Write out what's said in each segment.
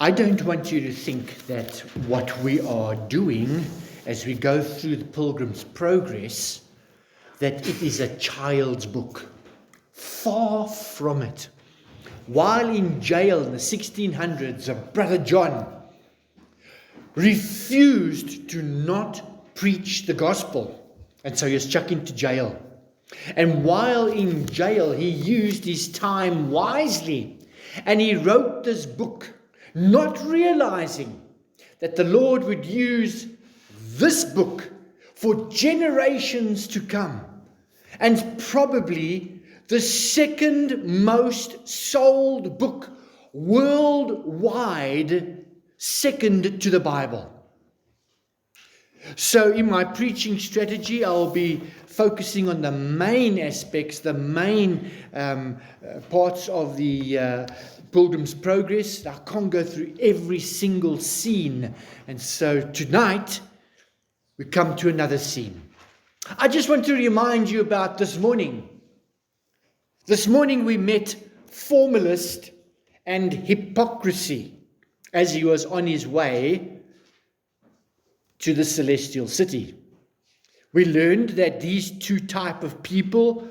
I don't want you to think that what we are doing as we go through the Pilgrim's Progress, that it is a child's book. Far from it. While in jail in the 1600s, Brother John refused to not preach the gospel, and so he was chucked into jail. And while in jail, he used his time wisely, and he wrote this book, not realizing that the Lord would use this book for generations to come, and probably the second most sold book worldwide, second to the Bible. So in my preaching strategy, I'll be focusing on the main aspects, the main parts of the Pilgrim's Progress. I can't go through every single scene. And so tonight, we come to another scene. I just want to remind you about this morning. This morning we met formalist and hypocrisy as he was on his way to the celestial city. We learned that these two types of people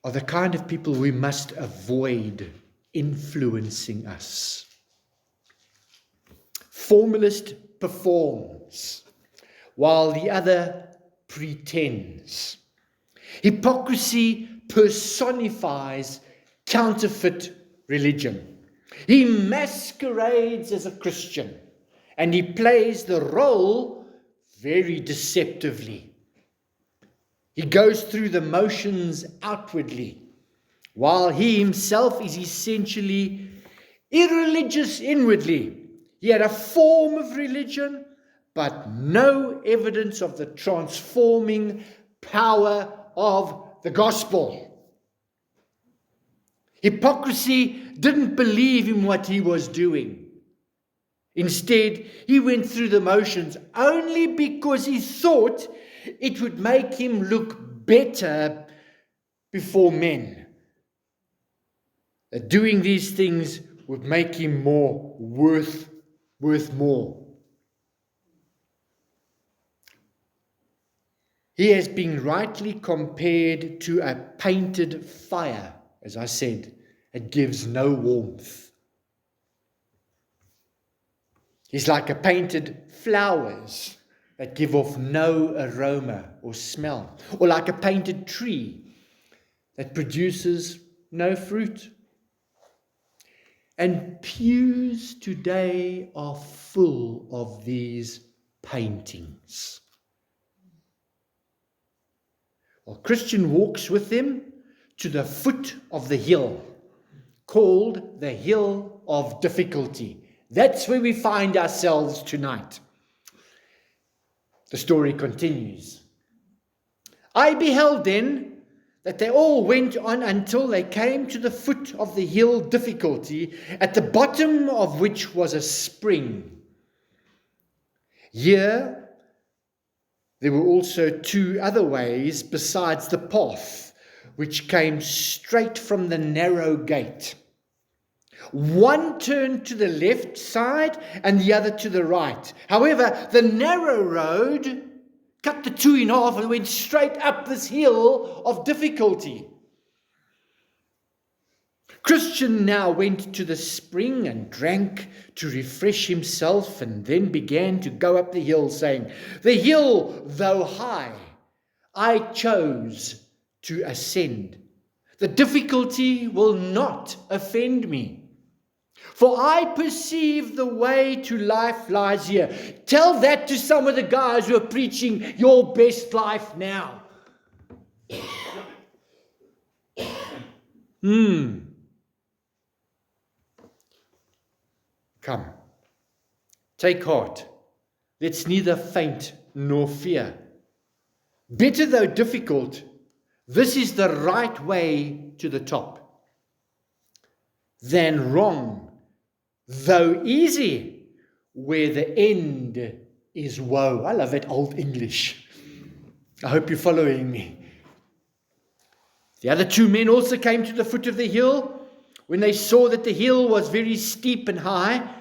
are the kind of people we must avoid influencing us. Formalist performs, while the other pretends. Hypocrisy personifies counterfeit religion. He masquerades as a Christian, and he plays the role very deceptively. He goes through the motions outwardly, while he himself is essentially irreligious inwardly. He had a form of religion, but no evidence of the transforming power of the gospel. Hypocrisy didn't believe in what he was doing. Instead, he went through the motions only because he thought it would make him look better before men. That doing these things would make him more worth more. He has been rightly compared to a painted fire. As I said, it gives no warmth. He's like a painted flowers that give off no aroma or smell, or like a painted tree that produces no fruit. And pews today are full of these paintings. Well, Christian walks with them to the foot of the hill, called the Hill of Difficulty. That's where we find ourselves tonight. The story continues. I beheld then that they all went on until they came to the foot of the hill Difficulty, at the bottom of which was a spring. Here there were also two other ways besides the path, which came straight from the narrow gate. One turned to the left side and the other to the right. However, the narrow road cut the two in half and went straight up this hill of Difficulty. Christian now went to the spring and drank to refresh himself, and then began to go up the hill, saying, "The hill, though high, I chose to ascend. The difficulty will not offend me. For I perceive the way to life lies here." Tell that to some of the guys who are preaching your best life now. Come, take heart. Let's neither faint nor fear. Better though difficult, this is the right way to the top, than wrong, though easy, where the end is woe. I love that old English. I hope you're following me. The other two men also came to the foot of the hill, when they saw that the hill was very steep and high,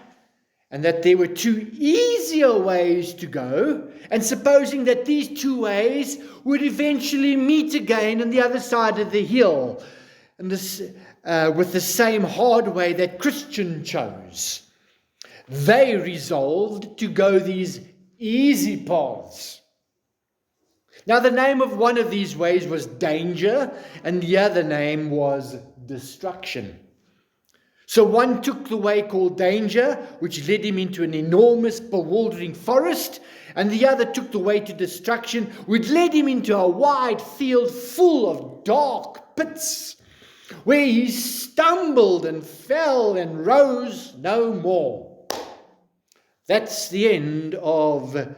and that there were two easier ways to go, and supposing that these two ways would eventually meet again on the other side of the hill, and this with the same hard way that Christian chose, they resolved to go these easy paths. Now, the name of one of these ways was danger, and the other name was destruction. So one took the way called danger, which led him into an enormous, bewildering forest, and the other took the way to destruction, which led him into a wide field full of dark pits, where he stumbled and fell and rose no more. That's the end of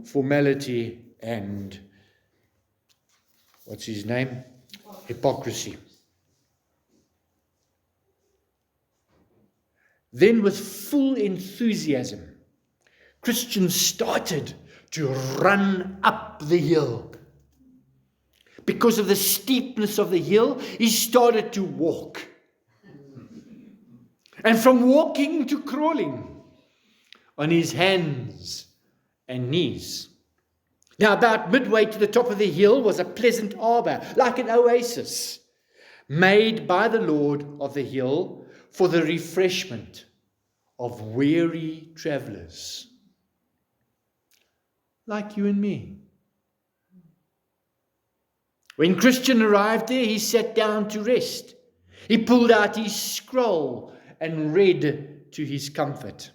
formality and, what's his name? Hypocrisy. Then, with full enthusiasm, Christians started to run up the hill. Because of the steepness of the hill, he started to walk. And from walking to crawling on his hands and knees. Now, about midway to the top of the hill was a pleasant arbor, like an oasis, made by the Lord of the hill for the refreshment of weary travelers, like you and me. When Christian arrived there, he sat down to rest. He pulled out his scroll and read to his comfort.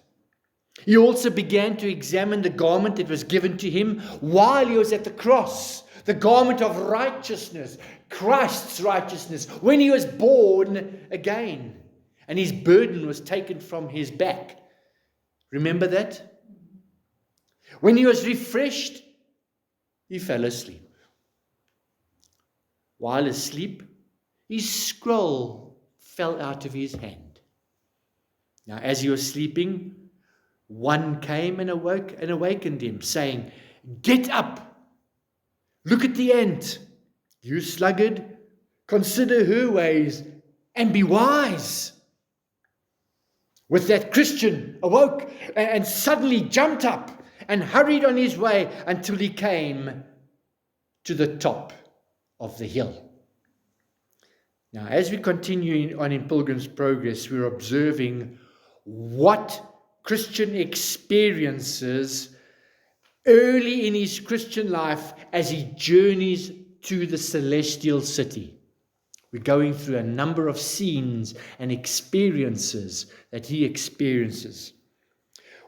He also began to examine the garment that was given to him while he was at the cross, the garment of righteousness, Christ's righteousness, when he was born again. And his burden was taken from his back. Remember that? When he was refreshed, he fell asleep. While asleep, his scroll fell out of his hand. Now, as he was sleeping, one came and awakened him, saying, "Get up, look at the ant, you sluggard, consider her ways and be wise." With that, Christian awoke and suddenly jumped up and hurried on his way until he came to the top of the hill. Now, as we continue on in Pilgrim's Progress, we're observing what Christian experiences early in his Christian life as he journeys to the celestial city. We're going through a number of scenes and experiences that he experiences.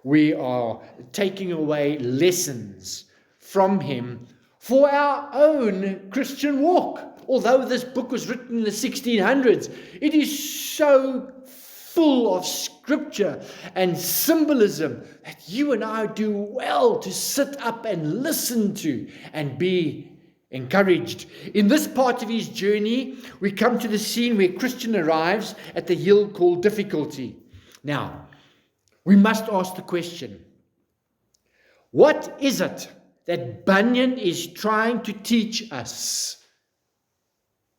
We are taking away lessons from him for our own Christian walk. Although this book was written in the 1600s, it is so full of scripture and symbolism that you and I do well to sit up and listen to and be encouraged. In this part of his journey, we come to the scene where Christian arrives at the hill called Difficulty. Now, we must ask the question, what is it that Bunyan is trying to teach us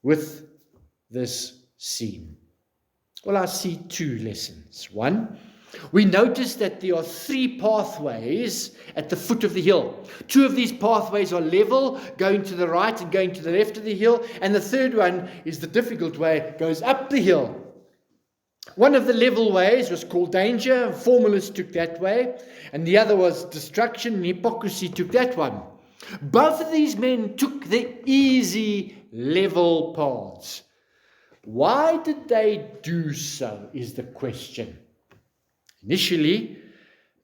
with this scene? Well, I see two lessons. One, we notice that there are three pathways at the foot of the hill. Two of these pathways are level, going to the right and going to the left of the hill, and the third one is the difficult way, goes up the hill. One of the level ways was called danger, formalists took that way, and the other was destruction, and hypocrisy took that one. Both of these men took the easy level paths. Why did they do so, is the question. Initially,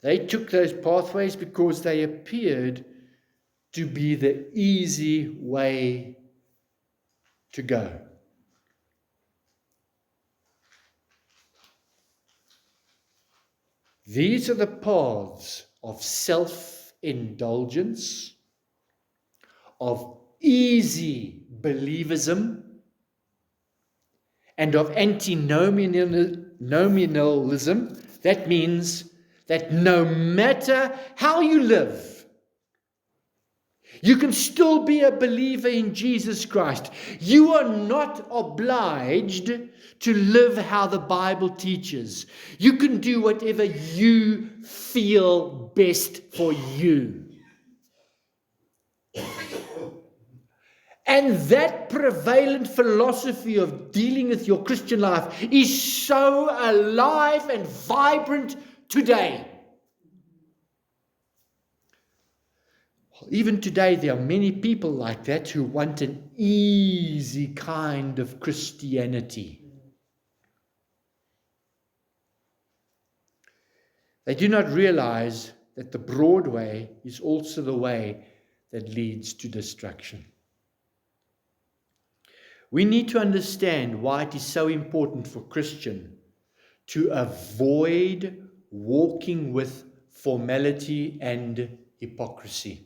they took those pathways because they appeared to be the easy way to go. These are the paths of self-indulgence, of easy believism, and of antinomianism. That means that no matter how you live, You can still be a believer in Jesus Christ. You are not obliged to live how the Bible teaches. You can do whatever you feel best for you. And that prevalent philosophy of dealing with your Christian life is so alive and vibrant today. Even today, there are many people like that who want an easy kind of Christianity. They do not realize that the broad way is also the way that leads to destruction. We need to understand why it is so important for Christian to avoid walking with formality and hypocrisy.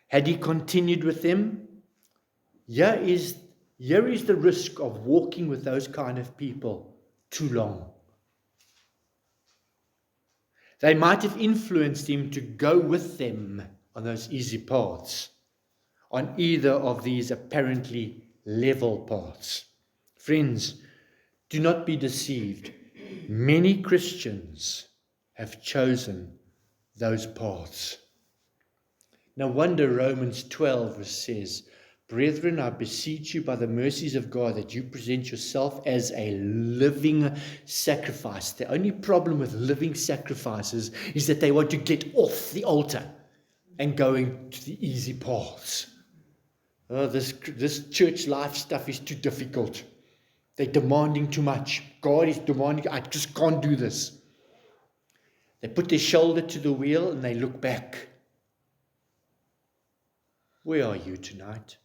Had he continued with them, here is the risk of walking with those kind of people too long. They might have influenced him to go with them on those easy paths, on either of these apparently level paths. Friends, do not be deceived. Many Christians have chosen those paths. No wonder Romans 12 says, "Brethren, I beseech you by the mercies of God that you present yourself as a living sacrifice." The only problem with living sacrifices is that they want to get off the altar and going to the easy paths. Oh, this church life stuff is too difficult. They're demanding too much. God is demanding, I just can't do this. They put their shoulder to the wheel and they look back. Where are you tonight?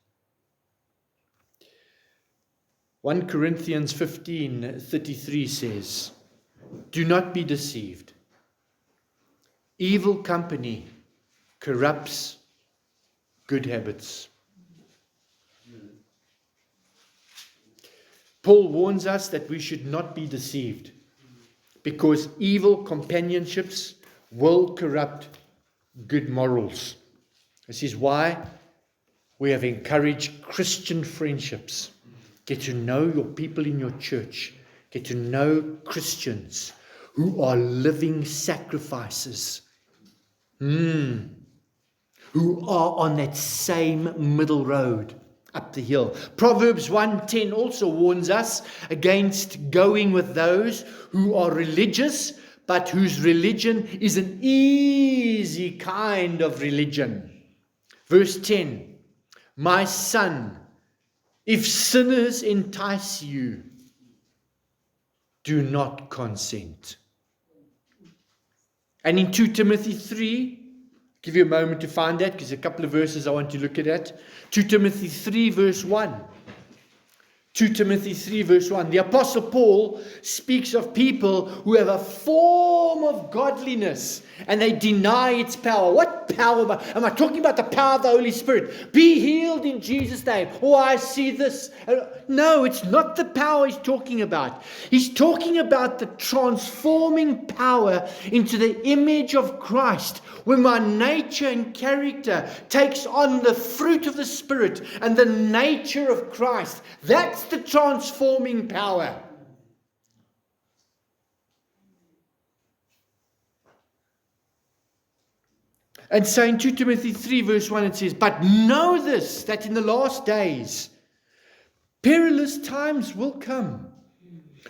1 Corinthians 15:33 says, "Do not be deceived. Evil company corrupts good habits." Paul warns us that we should not be deceived because evil companionship will corrupt good morals. This is why we have encouraged Christian friendships. Get to know your people in your church. Get to know Christians who are living sacrifices. Who are on that same middle road up the hill. Proverbs 1:10 also warns us against going with those who are religious, but whose religion is an easy kind of religion. Verse 10, "My son, if sinners entice you, do not consent." And in 2 Timothy 3, give you a moment to find that because a couple of verses I want to look at. 2 Timothy 3 verse 1. 2 Timothy 3 verse 1. The Apostle Paul speaks of people who have a form of godliness and they deny its power. What power? Am I talking about the power of the Holy Spirit? Be healed in Jesus' name. Oh, I see this. No, it's not the power he's talking about. He's talking about the transforming power into the image of Christ, where my nature and character takes on the fruit of the Spirit and the nature of Christ. That's the transforming power. And so in 2 Timothy 3 verse 1 it says, "But know this, that in the last days perilous times will come.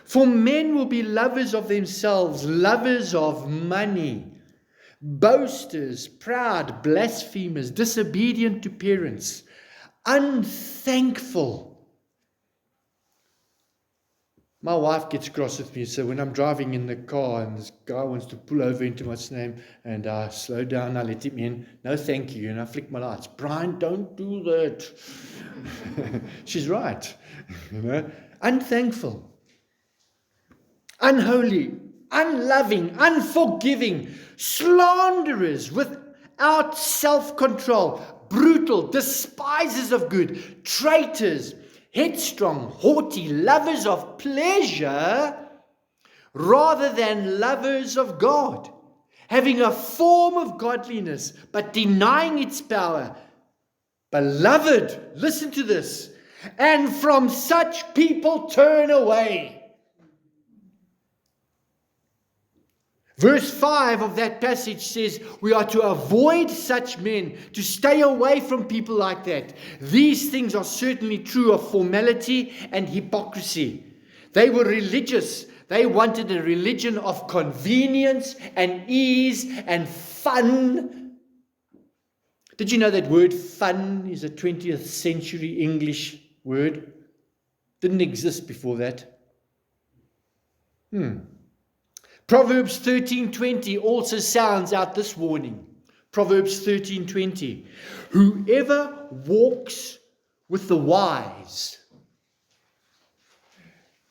For men will be lovers of themselves, lovers of money, boasters, proud, blasphemers, disobedient to parents, unthankful." My wife gets cross with me, so when I'm driving in the car and this guy wants to pull over into what's name, and I slow down, I let him in, "No thank you," and I flick my lights. "Brian, don't do that." She's right. Unthankful, unholy, unloving, unforgiving, slanderers, without self-control, brutal, despisers of good, traitors, headstrong, haughty, lovers of pleasure rather than lovers of God, having a form of godliness, but denying its power. Beloved, listen to this, and from such people turn away. Verse 5 of that passage says we are to avoid such men, to stay away from people like that. These things are certainly true of formality and hypocrisy. They were religious. They wanted a religion of convenience and ease and fun. Did you know that word fun is a 20th century English word? Didn't exist before that. Proverbs 13:20 also sounds out this warning. Proverbs 13:20. Whoever walks with the wise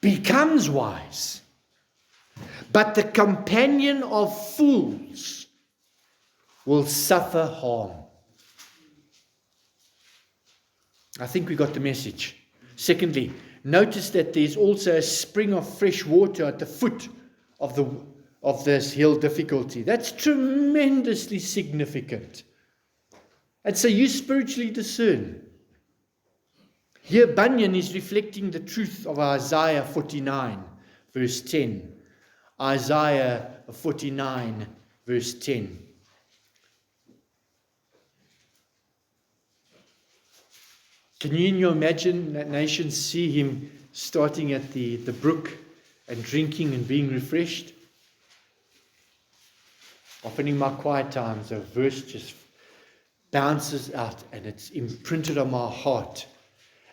becomes wise, but the companion of fools will suffer harm. I think we got the message. Secondly, notice that there's also a spring of fresh water at the foot of this hill difficulty. That's tremendously significant. And so you spiritually discern. Here Bunyan is reflecting the truth of Isaiah 49 verse 10. Isaiah 49 verse 10. Can you in your imagination see him starting at the brook and drinking and being refreshed? Often in my quiet times, a verse just bounces out and it's imprinted on my heart.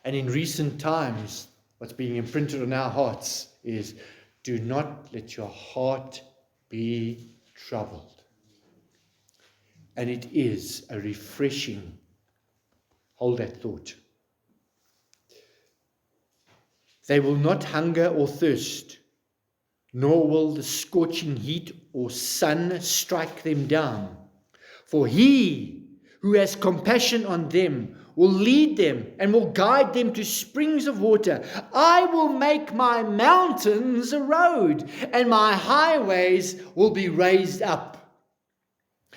And in recent times, what's being imprinted on our hearts is, do not let your heart be troubled. And it is a refreshing, hold that thought. They will not hunger or thirst, nor will the scorching heat or sun strike them down. For he who has compassion on them will lead them and will guide them to springs of water. I will make my mountains a road, and my highways will be raised up.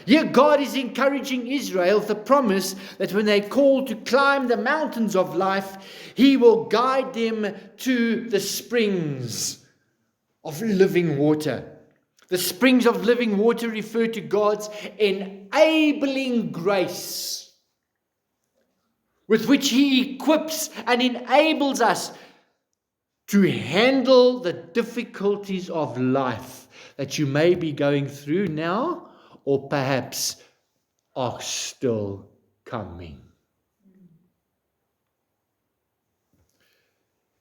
Here God is encouraging Israel with the promise that when they call to climb the mountains of life, he will guide them to the springs of living water. The springs of living water refer to God's enabling grace, with which he equips and enables us to handle the difficulties of life that you may be going through now, or perhaps are still coming.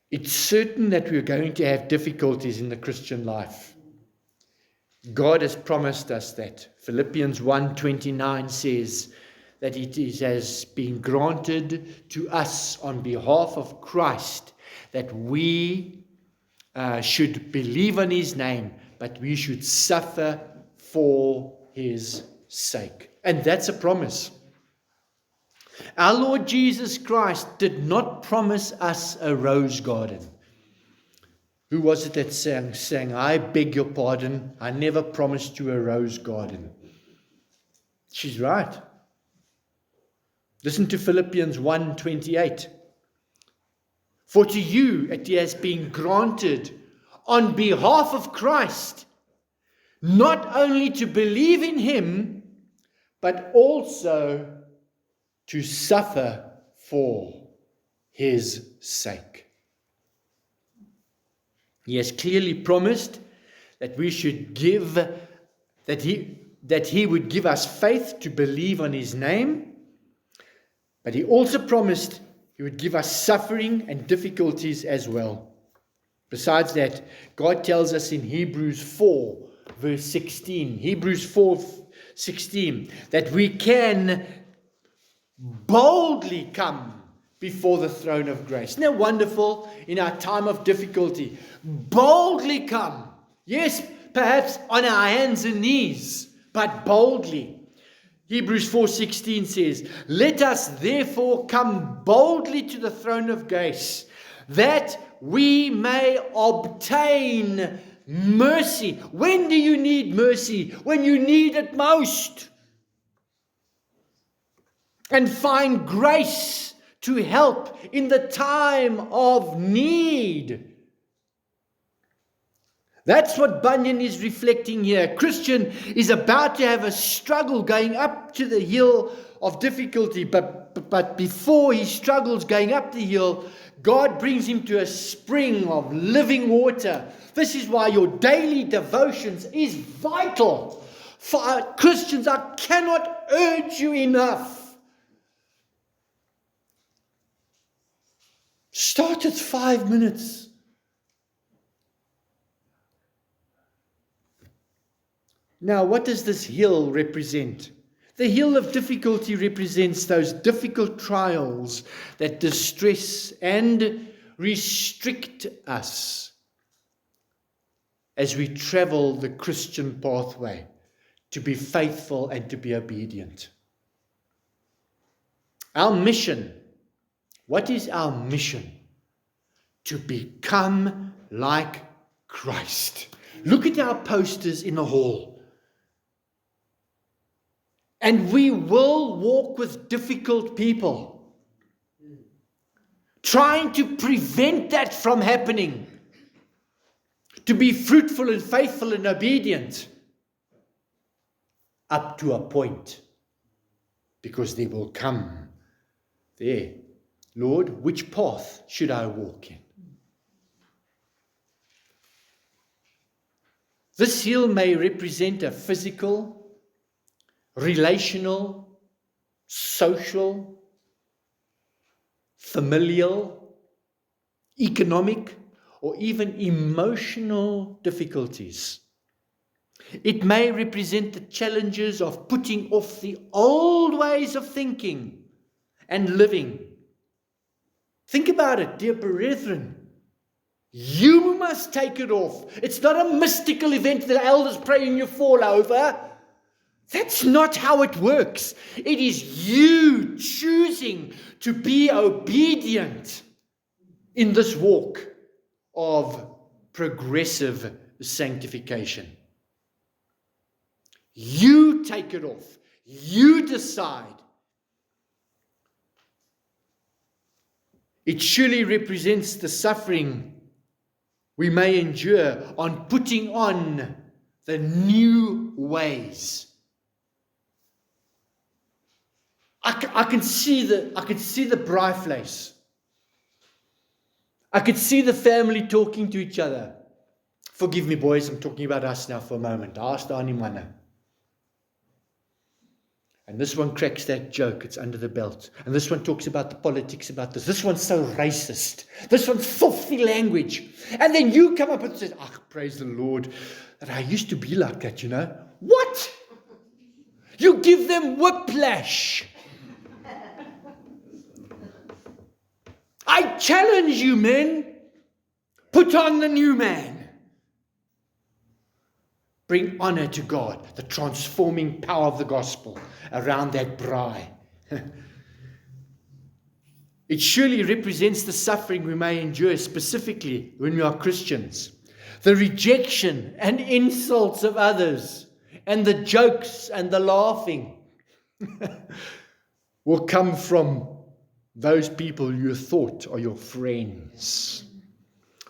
It's certain that we're going to have difficulties in the Christian life. God has promised us that. Philippians 1:29 says that it has been granted to us on behalf of Christ that we should believe on his name, but we should suffer for his sake. And that's a promise. Our Lord Jesus Christ did not promise us a rose garden. Who was it that sang, I beg your pardon, I never promised you a rose garden. She's right. Listen to Philippians 1:28. For to you it has been granted on behalf of Christ, not only to believe in him, but also to suffer for his sake. He has clearly promised that we should give, that he would give us faith to believe on his name, but he also promised he would give us suffering and difficulties as well. Besides that, God tells us in Hebrews 4, verse 16, Hebrews 4:16, that we can boldly come before the throne of grace. Isn't that wonderful in our time of difficulty? Boldly come. Yes, perhaps on our hands and knees, but boldly. Hebrews 4:16 says, let us therefore come boldly to the throne of grace, that we may obtain mercy. When do you need mercy? When you need it most. And find grace to help in the time of need. That's what Bunyan is reflecting here. Christian is about to have a struggle going up to the hill of difficulty, but before he struggles going up the hill, God brings him to a spring of living water. This is why your daily devotions is vital. For Christians, I cannot urge you enough. Start at 5 minutes. Now, what does this hill represent? The hill of difficulty represents those difficult trials that distress and restrict us as we travel the Christian pathway to be faithful and to be obedient. Our mission, what is our mission? To become like Christ. Look at our posters in the hall. And we will walk with difficult people, trying to prevent that from happening, to be fruitful and faithful and obedient up to a point, because they will come there. Lord, which path should I walk in? This hill may represent a physical, relational, social, familial, economic, or even emotional difficulties. It may represent the challenges of putting off the old ways of thinking and living. Think about it, dear brethren. You must take it off. It's not a mystical event that the elders pray and you fall over. That's not how it works. It is you choosing to be obedient in this walk of progressive sanctification. You take it off. You decide. It surely represents the suffering we may endure on putting on the new ways. I can see the braaivleis. I could see the family talking to each other. Forgive me, boys, I'm talking about us now for a moment. And this one cracks that joke, it's under the belt. And this one talks about the politics about this. This one's so racist. This one's filthy language. And then you come up and say, praise the Lord, that I used to be like that, you know. What? You give them whiplash. I challenge you, men. Put on the new man. Bring honor to God, the transforming power of the gospel around that braai. It surely represents the suffering we may endure, specifically when we are Christians. The rejection and insults of others, and the jokes and the laughing will come from those people you thought are your friends.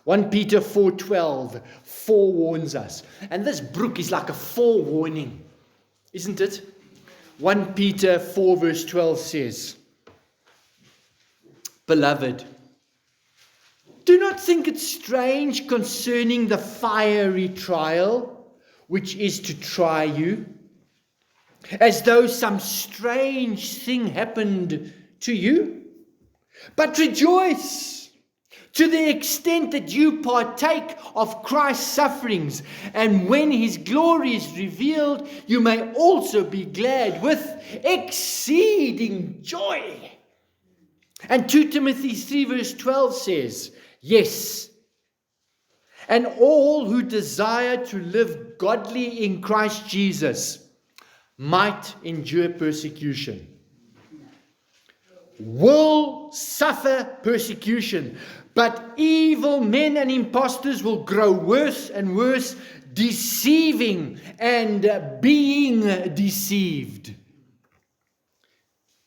1 Peter 4:12 forewarns us. And this book is like a forewarning, isn't it? 1 Peter 4 verse 12 says, Beloved, do not think it strange concerning the fiery trial, which is to try you, as though some strange thing happened to you. But rejoice to the extent that you partake of Christ's sufferings, and when his glory is revealed, you may also be glad with exceeding joy. And 2 Timothy 3 verse 12 says, Yes, and all who desire to live godly in Christ Jesus might endure persecution. Will suffer persecution, But evil men and impostors will grow worse and worse, deceiving and being deceived.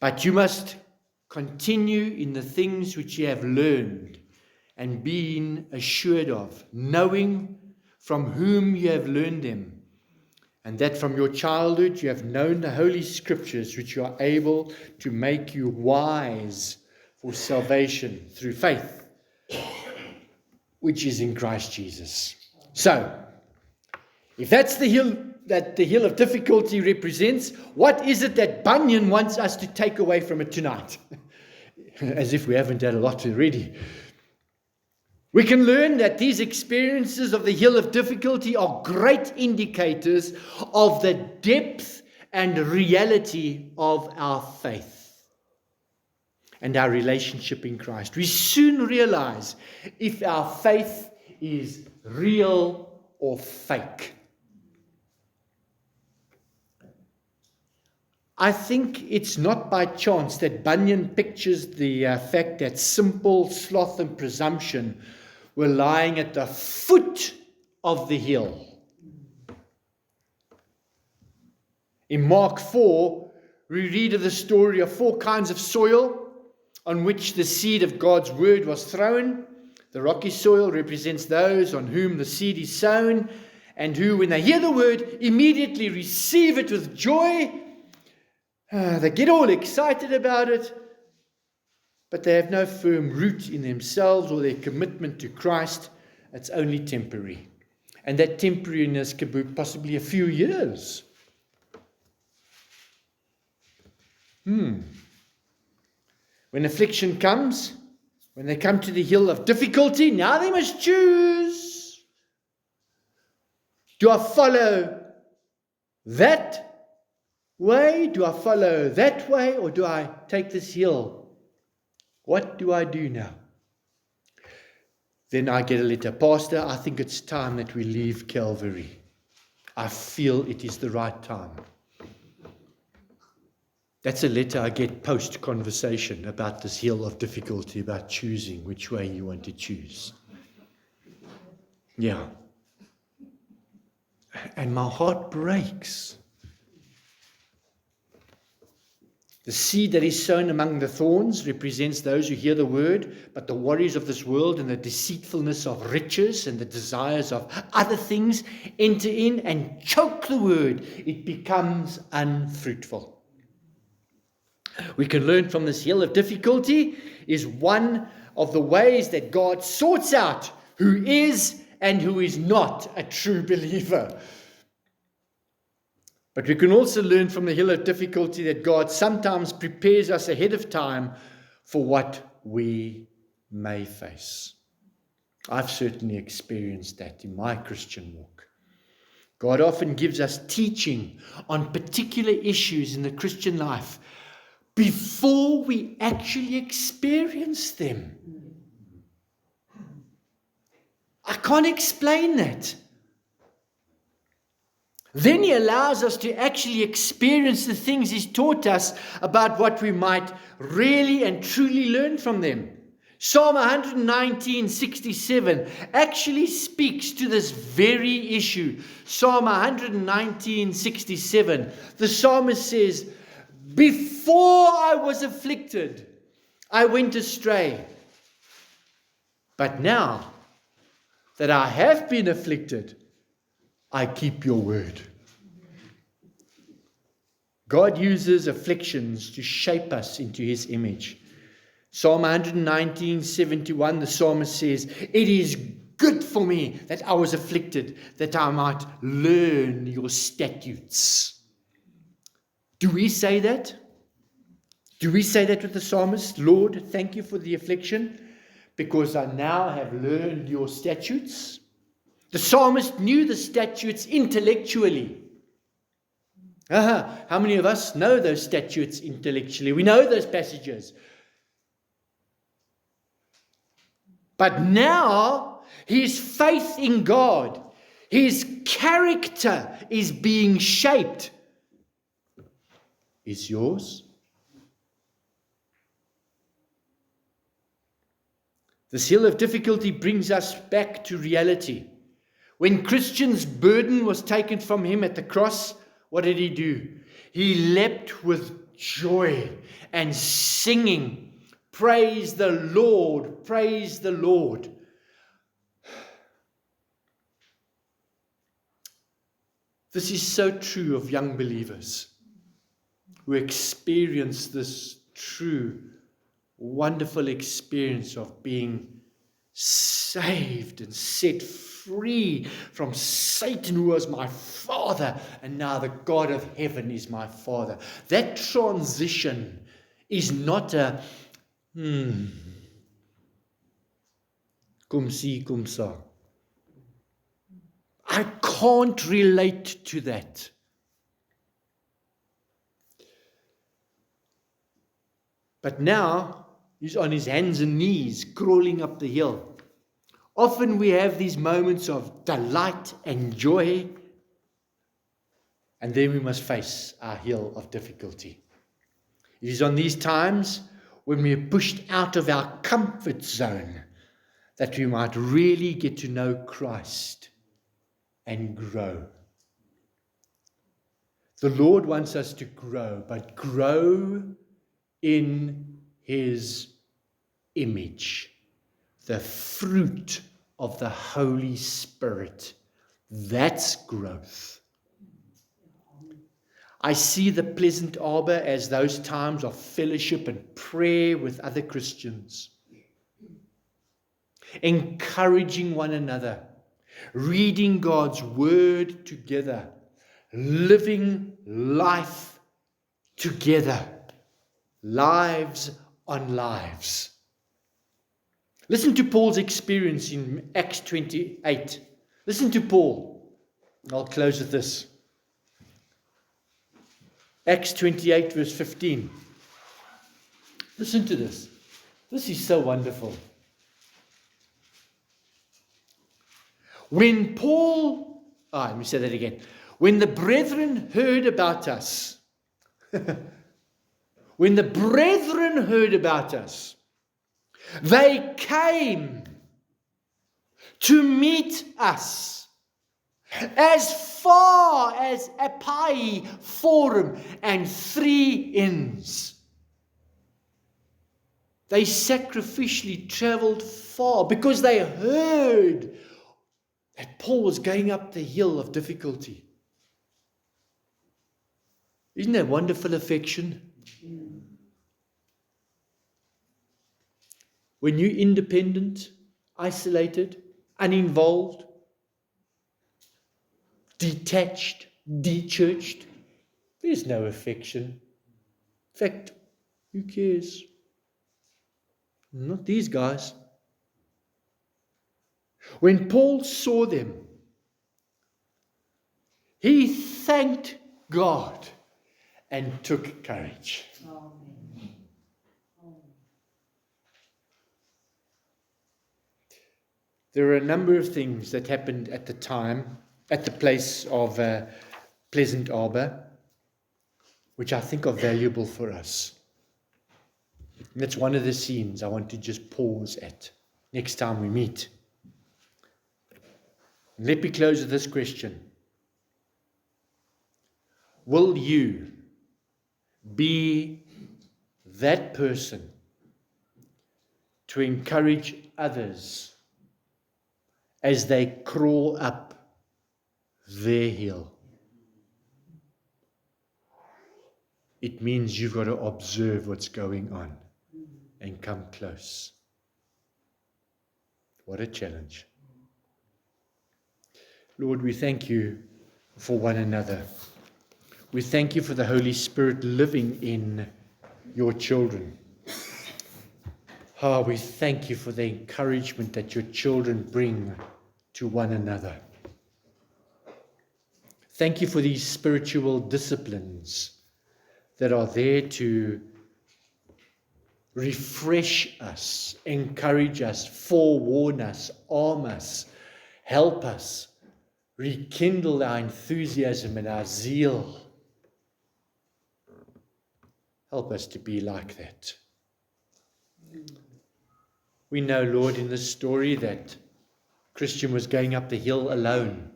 But you must continue in the things which you have learned and been assured of, knowing from whom you have learned them, and that from your childhood you have known the Holy Scriptures, which are able to make you wise for salvation through faith, which is in Christ Jesus. So, if that's the hill that the hill of difficulty represents, what is it that Bunyan wants us to take away from it tonight? As if we haven't had a lot already. We can learn that these experiences of the hill of difficulty are great indicators of the depth and reality of our faith and our relationship in Christ. We soon realize if our faith is real or fake. I think it's not by chance that Bunyan pictures the fact that simple sloth and presumption were lying at the foot of the hill. In Mark 4, we read of the story of 4 kinds of soil on which the seed of God's word was thrown. The rocky soil represents those on whom the seed is sown, and who, when they hear the word, immediately receive it with joy. They get all excited about it, but they have no firm root in themselves or their commitment to Christ. It's only temporary. And that temporariness could be possibly a few years. When affliction comes, when they come to the hill of difficulty, now they must choose. Do I follow that way? Do I follow that way? Or do I take this hill? What do I do now? Then I get a letter. Pastor, I think it's time that we leave Calvary. I feel it is the right time. That's a letter I get post-conversation about this hill of difficulty, about choosing which way you want to choose. Yeah. And my heart breaks. The seed that is sown among the thorns represents those who hear the word, but the worries of this world and the deceitfulness of riches and the desires of other things enter in and choke the word. It becomes unfruitful. We can learn from this hill of difficulty is one of the ways that God sorts out who is and who is not a true believer. But we can also learn from the hill of difficulty that God sometimes prepares us ahead of time for what we may face. I've certainly experienced that in my Christian walk. God often gives us teaching on particular issues in the Christian life before we actually experience them. I can't explain that. Then he allows us to actually experience the things he's taught us about what we might really and truly learn from them. Psalm 119:67 actually speaks to this very issue. Psalm 119:67. The psalmist says, "Before I was afflicted, I went astray. But now that I have been afflicted, I keep your word." God uses afflictions to shape us into his image. Psalm 119:71, the psalmist says, "It is good for me that I was afflicted, that I might learn your statutes." Do we say that? Do we say that with the psalmist? "Lord, thank you for the affliction, because I now have learned your statutes." The psalmist knew the statutes intellectually. How many of us know those statutes intellectually? We know those passages. But now, his faith in God, his character is being shaped. Is yours? This hill of difficulty brings us back to reality. When Christian's burden was taken from him at the cross, what did he do? He leapt with joy and singing, "Praise the Lord, praise the Lord." This is so true of young believers who experience this true, wonderful experience of being saved and set free from Satan, who was my father, and now the God of heaven is my father. That transition is not a cum si, cum sa. I can't relate to that. But now he's on his hands and knees crawling up the hill. Often we have these moments of delight and joy, and then we must face our hill of difficulty. It is on these times when we are pushed out of our comfort zone that we might really get to know Christ and grow. The Lord wants us to grow, but grow in His image, the fruit of the Holy Spirit. That's growth. I see the Pleasant Arbor as those times of fellowship and prayer with other Christians, encouraging one another, reading God's Word together, living life together, lives on lives. Listen to Paul's experience in Acts 28. Listen to Paul. I'll close with this. Acts 28 verse 15. Listen to this. This is so wonderful. When let me say that again. When the brethren heard about us, when the brethren heard about us, they came to meet us as far as Appiae Forum and 3 Inns. They sacrificially traveled far because they heard that Paul was going up the hill of difficulty. Isn't that wonderful affection? When you're independent, isolated, uninvolved, detached, de-churched, there's no affection. In fact, who cares? Not these guys. When Paul saw them, he thanked God and took courage. There are a number of things that happened at the time, at the place of Pleasant Arbor, which I think are valuable for us. And that's one of the scenes I want to just pause at next time we meet. Let me close with this question. Will you be that person to encourage others as they crawl up their hill? It means you've got to observe what's going on and come close. What a challenge. Lord, we thank you for one another. We thank you for the Holy Spirit living in your children. We thank you for the encouragement that your children bring to one another. Thank you for these spiritual disciplines that are there to refresh us, encourage us, forewarn us, arm us, help us, rekindle our enthusiasm and our zeal. Help us to be like that. We know, Lord, in this story that Christian was going up the hill alone.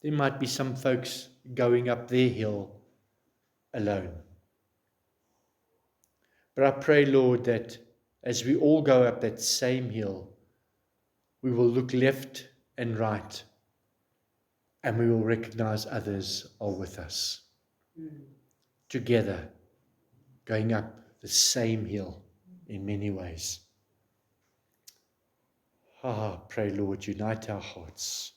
There might be some folks going up their hill alone. But I pray, Lord, that as we all go up that same hill, we will look left and right, and we will recognize others are with us. Together, going up the same hill in many ways. Pray, Lord, unite our hearts.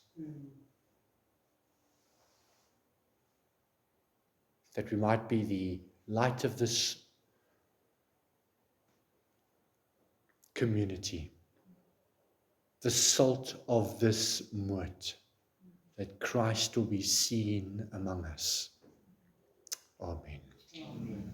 That we might be the light of this community, the salt of this moat, that Christ will be seen among us. Amen. Amen.